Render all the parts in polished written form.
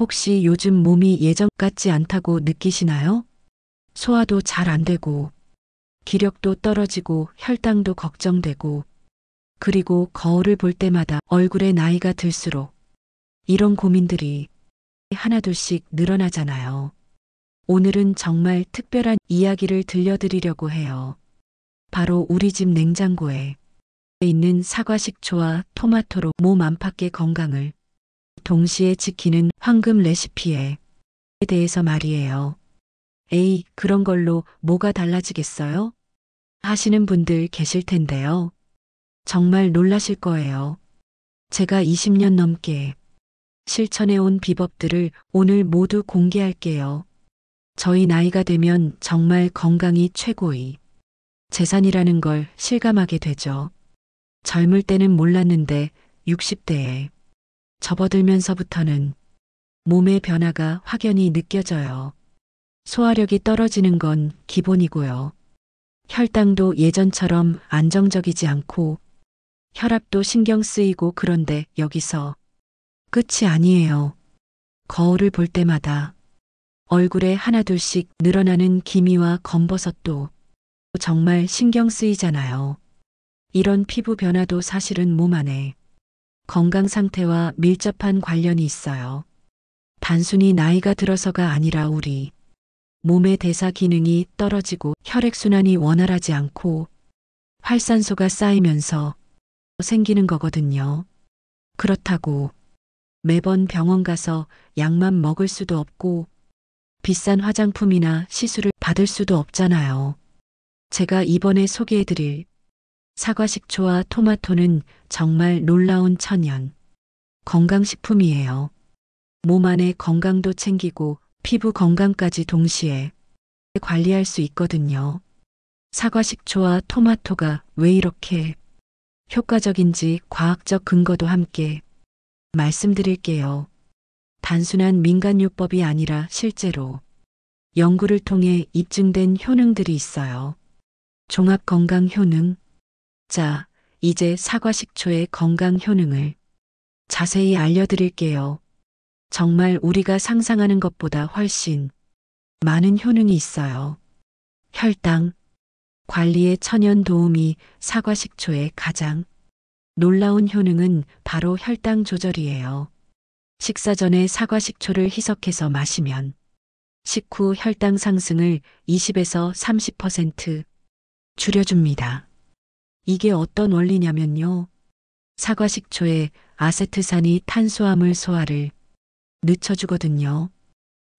혹시 요즘 몸이 예전 같지 않다고 느끼시나요? 소화도 잘 안 되고, 기력도 떨어지고, 혈당도 걱정되고, 그리고 거울을 볼 때마다 얼굴에 나이가 들수록 이런 고민들이 하나둘씩 늘어나잖아요. 오늘은 정말 특별한 이야기를 들려드리려고 해요. 바로 우리 집 냉장고에 있는 사과 식초와 토마토로 몸 안팎의 건강을 동시에 지키는 황금 레시피에 대해서 말이에요. 에이, 그런 걸로 뭐가 달라지겠어요? 하시는 분들 계실 텐데요. 정말 놀라실 거예요. 제가 20년 넘게 실천해온 비법들을 오늘 모두 공개할게요. 저희 나이가 되면 정말 건강이 최고의 재산이라는 걸 실감하게 되죠. 젊을 때는 몰랐는데 60대에 접어들면서부터는 몸의 변화가 확연히 느껴져요. 소화력이 떨어지는 건 기본이고요. 혈당도 예전처럼 안정적이지 않고 혈압도 신경 쓰이고 그런데 여기서 끝이 아니에요. 거울을 볼 때마다 얼굴에 하나둘씩 늘어나는 기미와 검버섯도 정말 신경 쓰이잖아요. 이런 피부 변화도 사실은 몸 안에 건강 상태와 밀접한 관련이 있어요. 단순히 나이가 들어서가 아니라 우리 몸의 대사 기능이 떨어지고 혈액순환이 원활하지 않고 활산소가 쌓이면서 생기는 거거든요. 그렇다고 매번 병원 가서 약만 먹을 수도 없고 비싼 화장품이나 시술을 받을 수도 없잖아요. 제가 이번에 소개해드릴 사과식초와 토마토는 정말 놀라운 천연 건강식품이에요. 몸 안의 건강도 챙기고 피부 건강까지 동시에 관리할 수 있거든요. 사과식초와 토마토가 왜 이렇게 효과적인지 과학적 근거도 함께 말씀드릴게요. 단순한 민간요법이 아니라 실제로 연구를 통해 입증된 효능들이 있어요. 종합건강 효능. 자, 이제 사과식초의 건강 효능을 자세히 알려드릴게요. 정말 우리가 상상하는 것보다 훨씬 많은 효능이 있어요. 혈당 관리에 천연 도우미 사과식초의 가장 놀라운 효능은 바로 혈당 조절이에요. 식사 전에 사과식초를 희석해서 마시면 식후 혈당 상승을 20에서 30% 줄여줍니다. 이게 어떤 원리냐면요. 사과식초에 아세트산이 탄수화물 소화를 늦춰주거든요.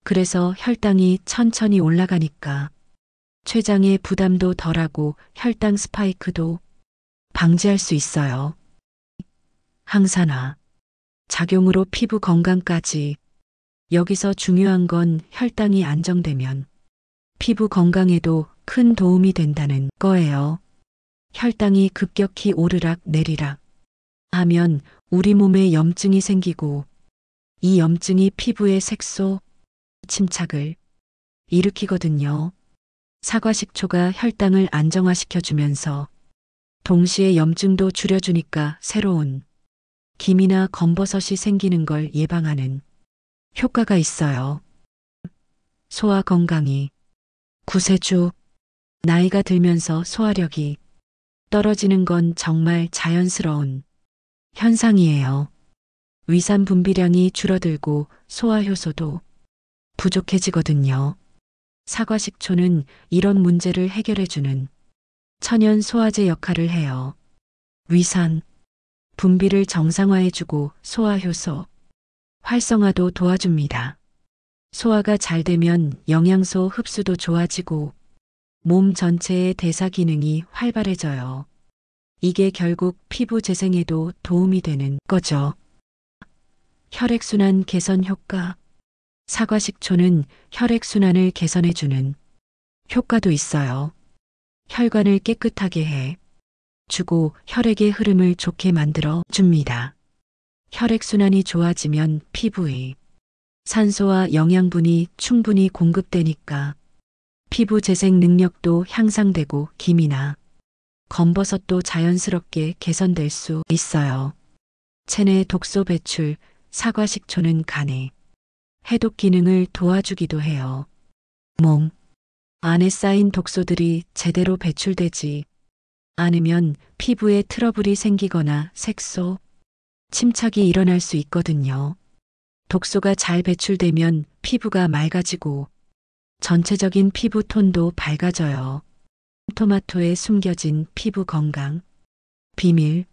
그래서 혈당이 천천히 올라가니까 췌장의 부담도 덜하고 혈당 스파이크도 방지할 수 있어요. 항산화 작용으로 피부 건강까지. 여기서 중요한 건 혈당이 안정되면 피부 건강에도 큰 도움이 된다는 거예요. 혈당이 급격히 오르락 내리락 하면 우리 몸에 염증이 생기고 이 염증이 피부의 색소 침착을 일으키거든요. 사과식초가 혈당을 안정화시켜주면서 동시에 염증도 줄여주니까 새로운 기미나 검버섯이 생기는 걸 예방하는 효과가 있어요. 소화 건강이 구세주. 나이가 들면서 소화력이 떨어지는 건 정말 자연스러운 현상이에요. 위산 분비량이 줄어들고 소화 효소도 부족해지거든요. 사과식초는 이런 문제를 해결해주는 천연 소화제 역할을 해요. 위산 분비를 정상화해주고 소화 효소 활성화도 도와줍니다. 소화가 잘 되면 영양소 흡수도 좋아지고 몸 전체의 대사 기능이 활발해져요. 이게 결국 피부 재생에도 도움이 되는 거죠. 혈액순환 개선 효과. 사과식초는 혈액순환을 개선해주는 효과도 있어요. 혈관을 깨끗하게 해 주고 혈액의 흐름을 좋게 만들어 줍니다. 혈액순환이 좋아지면 피부에 산소와 영양분이 충분히 공급되니까 피부 재생 능력도 향상되고 기미나 검버섯도 자연스럽게 개선될 수 있어요. 체내 독소 배출. 사과식초는 간에 해독 기능을 도와주기도 해요. 몸 안에 쌓인 독소들이 제대로 배출되지 않으면 피부에 트러블이 생기거나 색소, 침착이 일어날 수 있거든요. 독소가 잘 배출되면 피부가 맑아지고 전체적인 피부 톤도 밝아져요. 토마토에 숨겨진 피부 건강 비밀.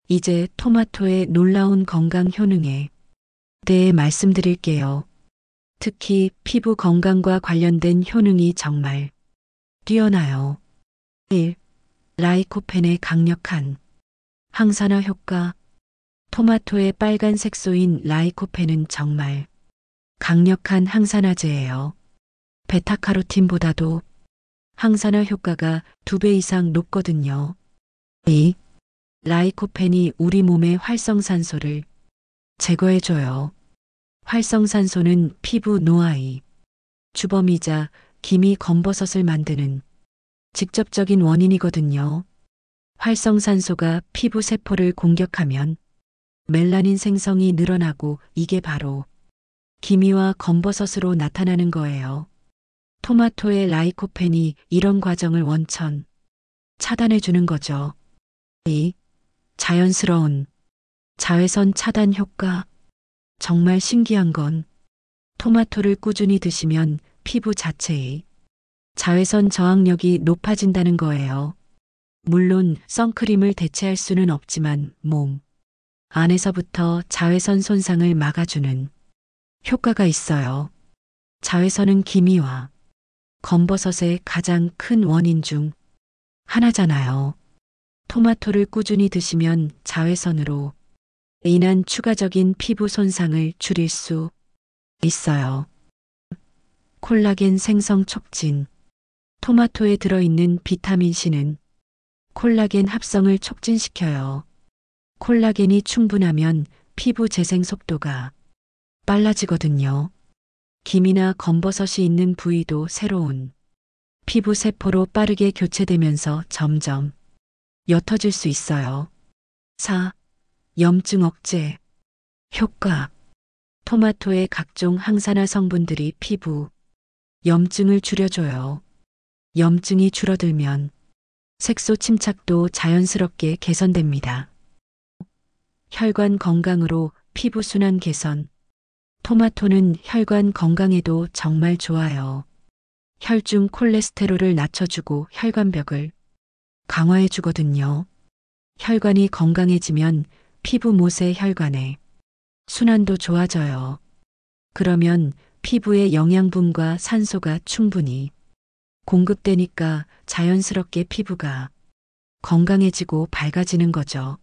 이제 토마토의 놀라운 건강 효능에 대해 말씀드릴게요. 특히 피부 건강과 관련된 효능이 정말 뛰어나요. 1. 라이코펜의 강력한 항산화 효과. 토마토의 빨간 색소인 라이코펜은 정말 강력한 항산화제예요. 베타카로틴보다도 항산화 효과가 2배 이상 높거든요. 2. 라이코펜이 우리 몸의 활성산소를 제거해줘요. 활성산소는 피부 노화의 주범이자 기미 검버섯을 만드는 직접적인 원인이거든요. 활성산소가 피부 세포를 공격하면 멜라닌 생성이 늘어나고 이게 바로 기미와 검버섯으로 나타나는 거예요. 토마토의 라이코펜이 이런 과정을 원천 차단해 주는 거죠. 2. 자연스러운 자외선 차단 효과. 정말 신기한 건 토마토를 꾸준히 드시면 피부 자체의 자외선 저항력이 높아진다는 거예요. 물론 선크림을 대체할 수는 없지만 몸 안에서부터 자외선 손상을 막아주는 효과가 있어요. 자외선은 기미와 검버섯의 가장 큰 원인 중 하나잖아요. 토마토를 꾸준히 드시면 자외선으로 인한 추가적인 피부 손상을 줄일 수 있어요. 콜라겐 생성 촉진. 토마토에 들어있는 비타민 C는 콜라겐 합성을 촉진시켜요. 콜라겐이 충분하면 피부 재생 속도가 빨라지거든요. 기미나 검버섯이 있는 부위도 새로운 피부 세포로 빠르게 교체되면서 점점 옅어질 수 있어요. 4. 염증 억제 효과. 토마토의 각종 항산화 성분들이 피부 염증을 줄여줘요. 염증이 줄어들면 색소 침착도 자연스럽게 개선됩니다. 혈관 건강으로 피부 순환 개선. 토마토는 혈관 건강에도 정말 좋아요. 혈중 콜레스테롤을 낮춰주고 혈관벽을 강화해 주거든요. 혈관이 건강해지면 피부 모세 혈관의 순환도 좋아져요. 그러면 피부에 영양분과 산소가 충분히 공급되니까 자연스럽게 피부가 건강해지고 밝아지는 거죠.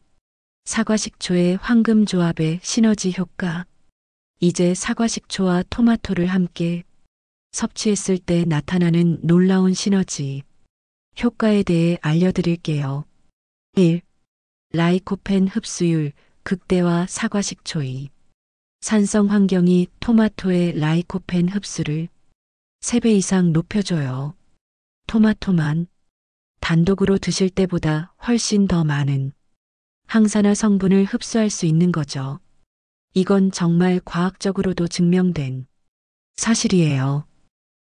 사과식초의 황금 조합의 시너지 효과. 이제 사과식초와 토마토를 함께 섭취했을 때 나타나는 놀라운 시너지 효과에 대해 알려드릴게요. 1. 라이코펜 흡수율 극대화. 사과식초의 산성 환경이 토마토의 라이코펜 흡수를 3배 이상 높여줘요. 토마토만 단독으로 드실 때보다 훨씬 더 많은 항산화 성분을 흡수할 수 있는 거죠. 이건 정말 과학적으로도 증명된 사실이에요.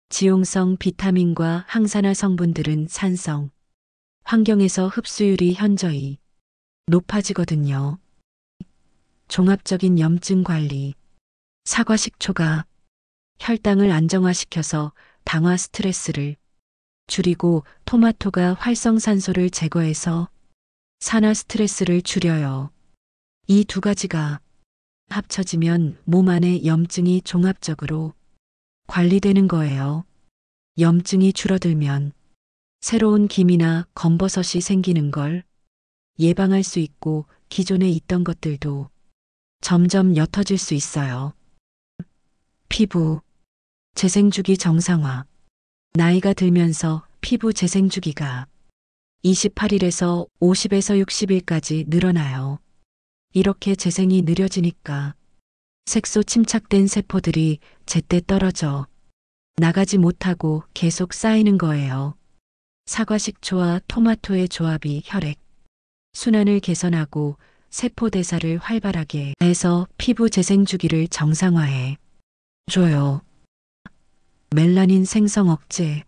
지용성 비타민과 항산화 성분들은 산성 환경에서 흡수율이 현저히 높아지거든요. 종합적인 염증 관리. 사과식초가 혈당을 안정화시켜서 당화 스트레스를 줄이고 토마토가 활성산소를 제거해서 산화 스트레스를 줄여요. 이 두 가지가 합쳐지면 몸 안의 염증이 종합적으로 관리되는 거예요. 염증이 줄어들면 새로운 기미나 검버섯이 생기는 걸 예방할 수 있고 기존에 있던 것들도 점점 옅어질 수 있어요. 피부 재생주기 정상화. 나이가 들면서 피부 재생주기가 28일에서 50에서 60일까지 늘어나요. 이렇게 재생이 느려지니까 색소 침착된 세포들이 제때 떨어져 나가지 못하고 계속 쌓이는 거예요. 사과식초와 토마토의 조합이 혈액 순환을 개선하고 세포 대사를 활발하게 해서 피부 재생 주기를 정상화해 줘요. 멜라닌 생성 억제.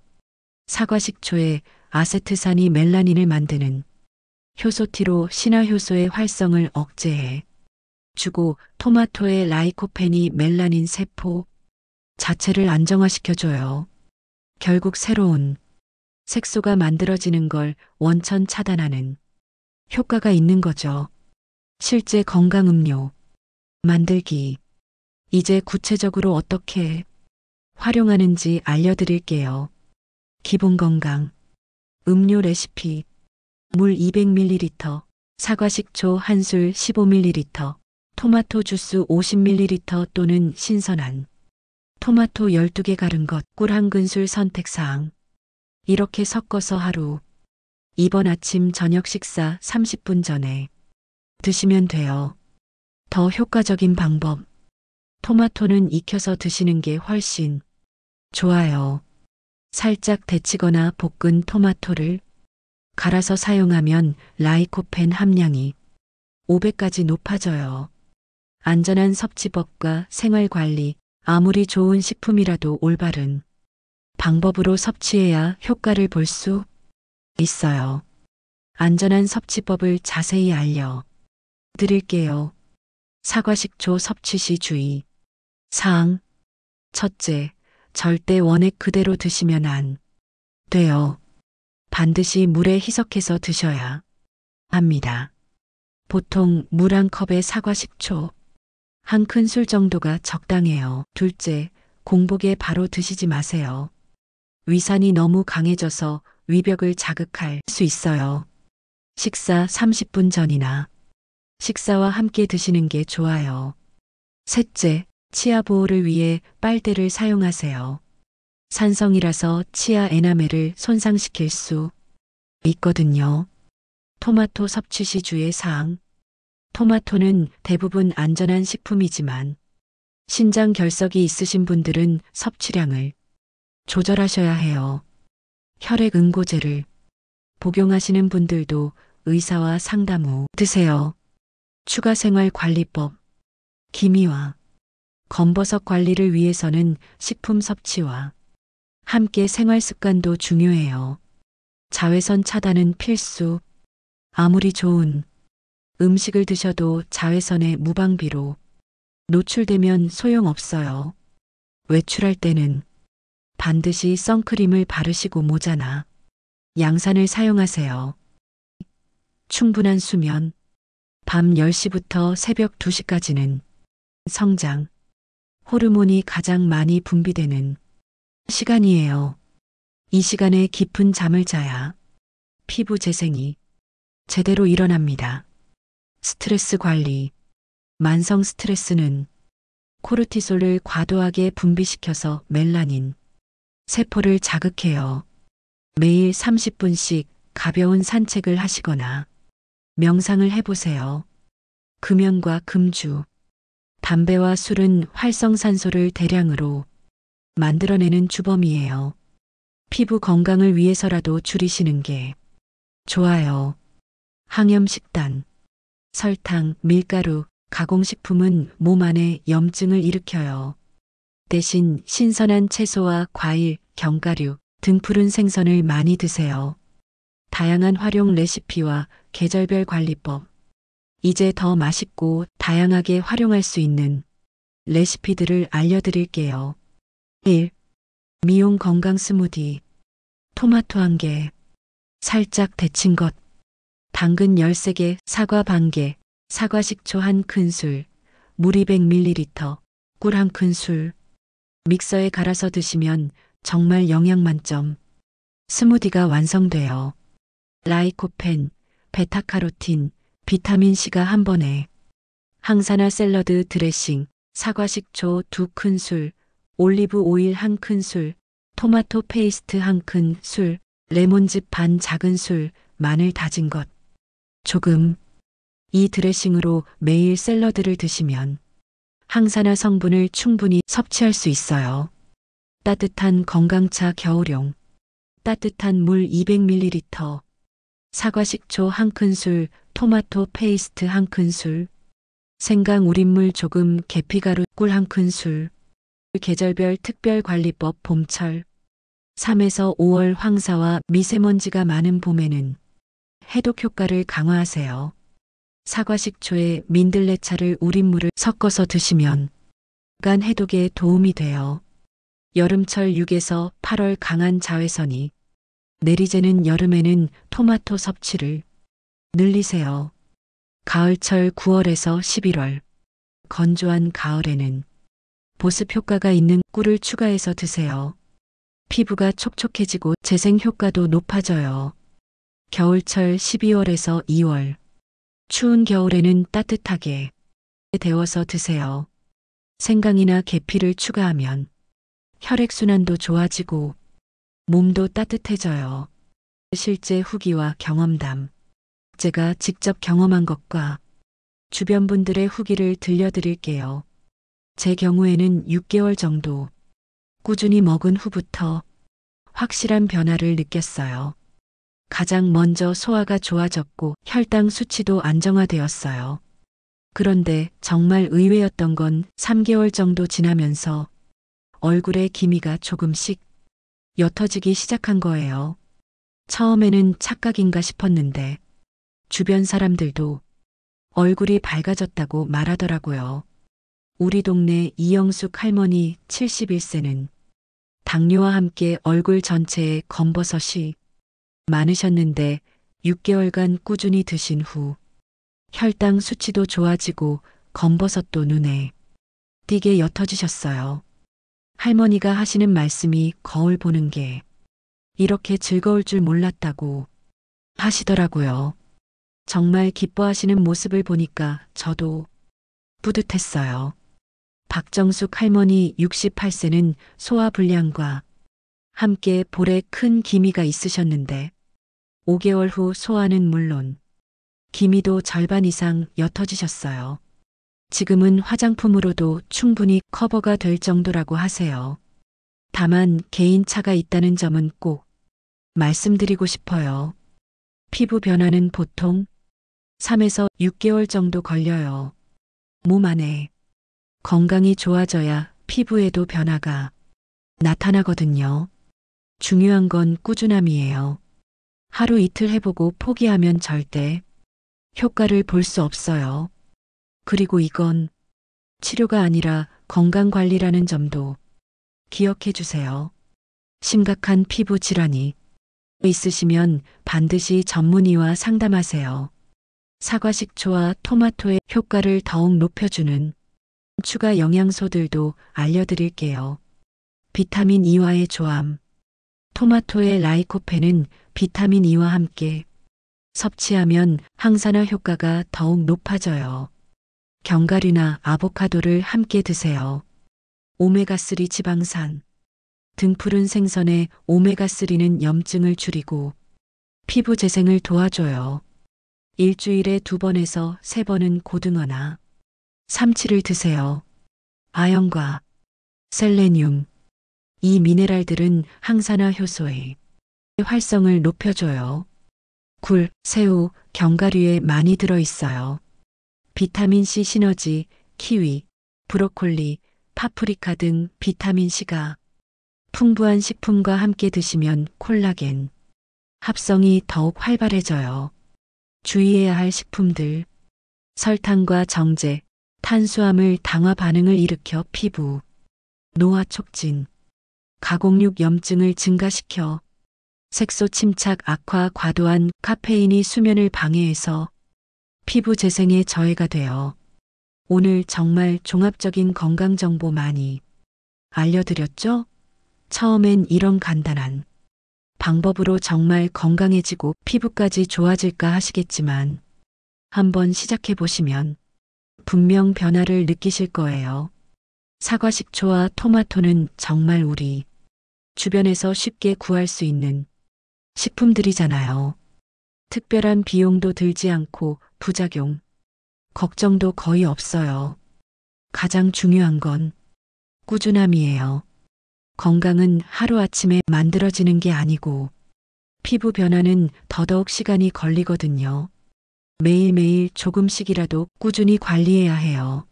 사과 식초에 아세트산이 멜라닌을 만드는 효소티로 신화효소의 활성을 억제해 주고 토마토의 라이코펜이 멜라닌 세포 자체를 안정화시켜줘요. 결국 새로운 색소가 만들어지는 걸 원천 차단하는 효과가 있는 거죠. 실제 건강 음료 만들기. 이제 구체적으로 어떻게 활용하는지 알려드릴게요. 기본 건강 음료 레시피 물 200ml, 사과 식초 한 술 15ml, 토마토 주스 50ml 또는 신선한 토마토 12개 갈은 것, 꿀 한 큰술 선택사항. 이렇게 섞어서 하루, 이번 아침 저녁 식사 30분 전에 드시면 돼요. 더 효과적인 방법. 토마토는 익혀서 드시는 게 훨씬 좋아요. 살짝 데치거나 볶은 토마토를 갈아서 사용하면 라이코펜 함량이 500까지 높아져요. 안전한 섭취법과 생활관리, 아무리 좋은 식품이라도 올바른 방법으로 섭취해야 효과를 볼 수 있어요. 안전한 섭취법을 자세히 알려 드릴게요. 사과식초 섭취 시 주의 사항. 첫째, 절대 원액 그대로 드시면 안 돼요. 반드시 물에 희석해서 드셔야 합니다. 보통 물 한 컵에 사과 식초 한 큰술 정도가 적당해요. 둘째, 공복에 바로 드시지 마세요. 위산이 너무 강해져서 위벽을 자극할 수 있어요. 식사 30분 전이나 식사와 함께 드시는 게 좋아요. 셋째, 치아 보호를 위해 빨대를 사용하세요. 산성이라서 치아 에나멜을 손상시킬 수 있거든요. 토마토 섭취 시 주의 사항. 토마토는 대부분 안전한 식품이지만 신장 결석이 있으신 분들은 섭취량을 조절하셔야 해요. 혈액 응고제를 복용하시는 분들도 의사와 상담 후 드세요. 추가 생활 관리법. 기미와 검버섯 관리를 위해서는 식품 섭취와 함께 생활 습관도 중요해요. 자외선 차단은 필수. 아무리 좋은 음식을 드셔도 자외선에 무방비로 노출되면 소용없어요. 외출할 때는 반드시 선크림을 바르시고 모자나 양산을 사용하세요. 충분한 수면. 밤 10시부터 새벽 2시까지는 성장 호르몬이 가장 많이 분비되는 시간이에요. 이 시간에 깊은 잠을 자야 피부 재생이 제대로 일어납니다. 스트레스 관리. 만성 스트레스는 코르티솔을 과도하게 분비시켜서 멜라닌 세포를 자극해요. 매일 30분씩 가벼운 산책을 하시거나 명상을 해보세요. 금연과 금주. 담배와 술은 활성산소를 대량으로 만들어내는 주범이에요. 피부 건강을 위해서라도 줄이시는 게 좋아요. 항염식단. 설탕, 밀가루, 가공식품은 몸 안에 염증을 일으켜요. 대신 신선한 채소와 과일, 견과류 등 푸른 생선을 많이 드세요. 다양한 활용 레시피와 계절별 관리법. 이제 더 맛있고 다양하게 활용할 수 있는 레시피들을 알려드릴게요. 1. 미용 건강 스무디. 토마토 1개, 살짝 데친 것, 당근 13개, 사과 반개, 사과 식초 1큰술, 물 200ml, 꿀 1큰술. 믹서에 갈아서 드시면 정말 영양 만점 스무디가 완성돼요. 라이코펜, 베타카로틴, 비타민C가 한 번에. 항산화 샐러드 드레싱, 사과 식초 2큰술, 올리브 오일 1큰술, 토마토 페이스트 1큰술, 레몬즙 반 작은술, 마늘 다진 것 조금. 이 드레싱으로 매일 샐러드를 드시면 항산화 성분을 충분히 섭취할 수 있어요. 따뜻한 건강차 겨울용. 따뜻한 물 200ml, 사과 식초 1큰술, 토마토 페이스트 1큰술, 생강 우린물 조금 계피가루 꿀 1큰술. 계절별 특별관리법 봄철 3에서 5월 황사와 미세먼지가 많은 봄에는 해독 효과를 강화하세요. 사과식초에 민들레차를 우린 물을 섞어서 드시면 간 해독에 도움이 돼요. 여름철 6에서 8월 강한 자외선이 내리쬐는 여름에는 토마토 섭취를 늘리세요. 가을철 9월에서 11월 건조한 가을에는 보습 효과가 있는 꿀을 추가해서 드세요. 피부가 촉촉해지고 재생 효과도 높아져요. 겨울철 12월에서 2월 추운 겨울에는 따뜻하게 데워서 드세요. 생강이나 계피를 추가하면 혈액순환도 좋아지고 몸도 따뜻해져요. 실제 후기와 경험담. 제가 직접 경험한 것과 주변 분들의 후기를 들려드릴게요. 제 경우에는 6개월 정도 꾸준히 먹은 후부터 확실한 변화를 느꼈어요. 가장 먼저 소화가 좋아졌고 혈당 수치도 안정화되었어요. 그런데 정말 의외였던 건 3개월 정도 지나면서 얼굴에 기미가 조금씩 옅어지기 시작한 거예요. 처음에는 착각인가 싶었는데 주변 사람들도 얼굴이 밝아졌다고 말하더라고요. 우리 동네 이영숙 할머니 71세는 당뇨와 함께 얼굴 전체에 검버섯이 많으셨는데 6개월간 꾸준히 드신 후 혈당 수치도 좋아지고 검버섯도 눈에 띄게 옅어지셨어요. 할머니가 하시는 말씀이 거울 보는 게 이렇게 즐거울 줄 몰랐다고 하시더라고요. 정말 기뻐하시는 모습을 보니까 저도 뿌듯했어요. 박정숙 할머니 68세는 소화불량과 함께 볼에 큰 기미가 있으셨는데 5개월 후 소화는 물론 기미도 절반 이상 옅어지셨어요. 지금은 화장품으로도 충분히 커버가 될 정도라고 하세요. 다만 개인차가 있다는 점은 꼭 말씀드리고 싶어요. 피부 변화는 보통 3에서 6개월 정도 걸려요. 몸 안에 건강이 좋아져야 피부에도 변화가 나타나거든요. 중요한 건 꾸준함이에요. 하루 이틀 해보고 포기하면 절대 효과를 볼 수 없어요. 그리고 이건 치료가 아니라 건강관리라는 점도 기억해 주세요. 심각한 피부 질환이 있으시면 반드시 전문의와 상담하세요. 사과식초와 토마토의 효과를 더욱 높여주는 추가 영양소들도 알려드릴게요. 비타민 E와의 조합. 토마토의 라이코펜은 비타민 E와 함께 섭취하면 항산화 효과가 더욱 높아져요. 견과류나 아보카도를 함께 드세요. 오메가3 지방산. 등푸른 생선의 오메가3는 염증을 줄이고 피부 재생을 도와줘요. 일주일에 2번에서 3번은 고등어나 삼치를 드세요. 아연과 셀레늄. 이 미네랄들은 항산화 효소의 활성을 높여줘요. 굴, 새우, 견과류에 많이 들어있어요. 비타민C 시너지, 키위, 브로콜리, 파프리카 등 비타민C가 풍부한 식품과 함께 드시면 콜라겐 합성이 더욱 활발해져요. 주의해야 할 식품들. 설탕과 정제, 탄수화물 당화 반응을 일으켜 피부 노화 촉진, 가공육 염증을 증가시켜 색소 침착 악화, 과도한 카페인이 수면을 방해해서 피부 재생에 저해가 되어 오늘 정말 종합적인 건강 정보 많이 알려드렸죠? 처음엔 이런 간단한 방법으로 정말 건강해지고 피부까지 좋아질까 하시겠지만 한번 시작해 보시면 분명 변화를 느끼실 거예요. 사과식초와 토마토는 정말 우리 주변에서 쉽게 구할 수 있는 식품들이잖아요. 특별한 비용도 들지 않고 부작용, 걱정도 거의 없어요. 가장 중요한 건 꾸준함이에요. 건강은 하루아침에 만들어지는 게 아니고 피부 변화는 더더욱 시간이 걸리거든요. 매일매일 조금씩이라도 꾸준히 관리해야 해요.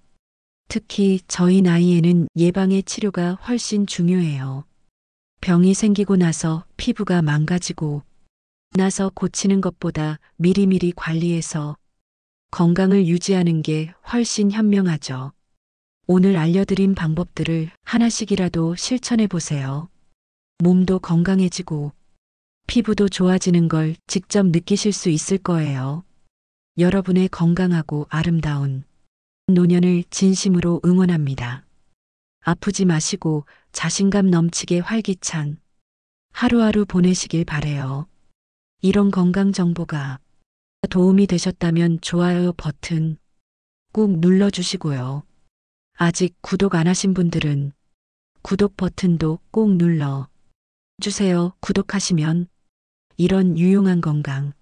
특히 저희 나이에는 예방의 치료가 훨씬 중요해요. 병이 생기고 나서 피부가 망가지고 나서 고치는 것보다 미리미리 관리해서 건강을 유지하는 게 훨씬 현명하죠. 오늘 알려드린 방법들을 하나씩이라도 실천해 보세요. 몸도 건강해지고 피부도 좋아지는 걸 직접 느끼실 수 있을 거예요. 여러분의 건강하고 아름다운 노년을 진심으로 응원합니다. 아프지 마시고 자신감 넘치게 활기찬 하루하루 보내시길 바래요. 이런 건강 정보가 도움이 되셨다면 좋아요 버튼 꾹 눌러주시고요. 아직 구독 안 하신 분들은 구독 버튼도 꼭 눌러 주세요. 구독하시면 이런 유용한 건강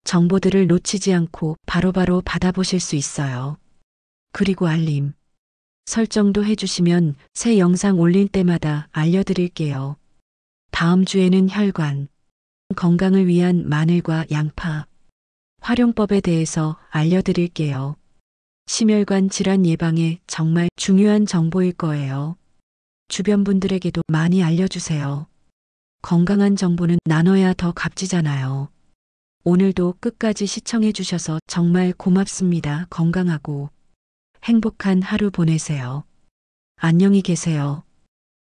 정보들을 놓치지 않고 바로바로 받아보실 수 있어요. 그리고 알림 설정도 해주시면 새 영상 올릴 때마다 알려드릴게요. 다음 주에는 혈관 건강을 위한 마늘과 양파 활용법에 대해서 알려드릴게요. 심혈관 질환 예방에 정말 중요한 정보일 거예요. 주변 분들에게도 많이 알려주세요. 건강한 정보는 나눠야 더 값지잖아요. 오늘도 끝까지 시청해 주셔서 정말 고맙습니다. 건강하고 행복한 하루 보내세요. 안녕히 계세요.